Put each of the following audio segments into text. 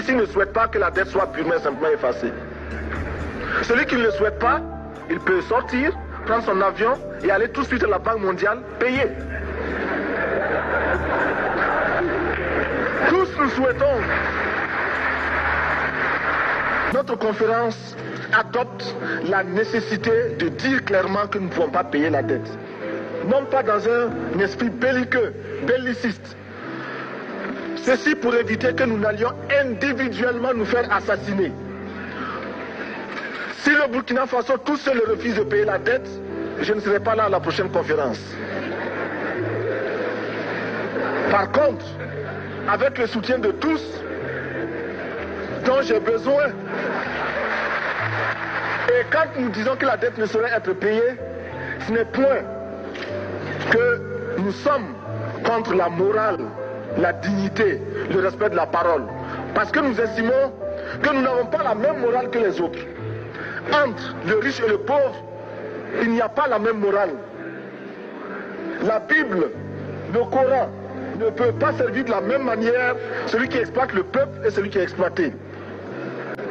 ici ne souhaite pas que la dette soit purement et simplement effacée. Celui qui ne le souhaite pas, il peut sortir, prendre son avion et aller tout de suite à la Banque mondiale payer. Tous nous souhaitons. Notre conférence adopte la nécessité de dire clairement que nous ne pouvons pas payer la dette. Non pas dans un esprit belliqueux, belliciste. Ceci pour éviter que nous n'allions individuellement nous faire assassiner. Si le Burkina Faso tout seul refuse de payer la dette, je ne serai pas là à la prochaine conférence. Par contre, avec le soutien de tous, dont j'ai besoin, et quand nous disons que la dette ne saurait être payée, ce n'est point que nous sommes contre la morale, la dignité, le respect de la parole. Parce que nous estimons que nous n'avons pas la même morale que les autres. Entre le riche et le pauvre, il n'y a pas la même morale. La Bible, le Coran, ne peut pas servir de la même manière celui qui exploite le peuple et celui qui est exploité.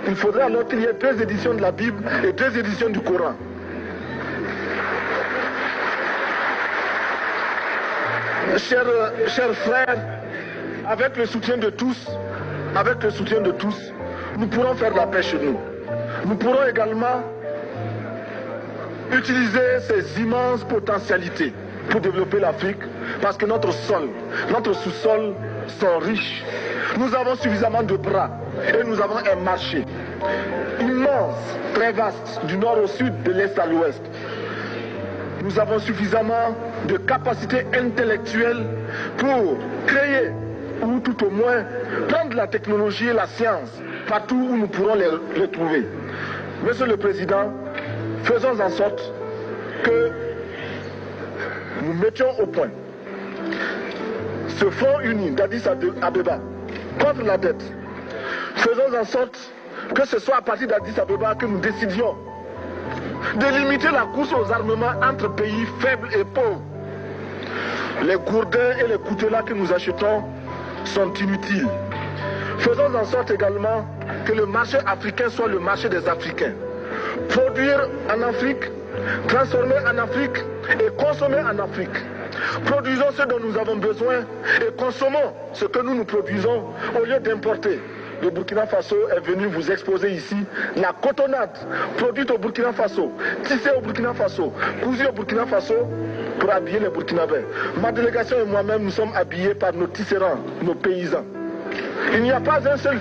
Il faudrait alors qu'il y ait 2 éditions de la Bible et 2 éditions du Coran. Chers frères, avec le soutien de tous, nous pourrons faire la paix chez nous. Nous pourrons également utiliser ces immenses potentialités pour développer l'Afrique, parce que notre sol, notre sous-sol sont riches. Nous avons suffisamment de bras et nous avons un marché immense, très vaste, du nord au sud, de l'est à l'ouest. Nous avons suffisamment de capacités intellectuelles pour créer, ou tout au moins prendre la technologie et la science partout où nous pourrons les trouver. Monsieur le Président, faisons en sorte que nous mettions au point ce fonds uni d'Addis Abeba contre la dette. Faisons en sorte que ce soit à partir d'Addis Abeba que nous décidions de limiter la course aux armements entre pays faibles et pauvres. Les gourdins et les coutelas que nous achetons sont inutiles. Faisons en sorte également que le marché africain soit le marché des Africains. Produire en Afrique, transformer en Afrique et consommer en Afrique. Produisons ce dont nous avons besoin et consommons ce que nous produisons au lieu d'importer. Le Burkina Faso est venu vous exposer ici la cotonnade produite au Burkina Faso, tissée au Burkina Faso, cousue au Burkina Faso pour habiller les Burkinabés. Ma délégation et moi-même, nous sommes habillés par nos tisserands, nos paysans. Il n'y a pas un seul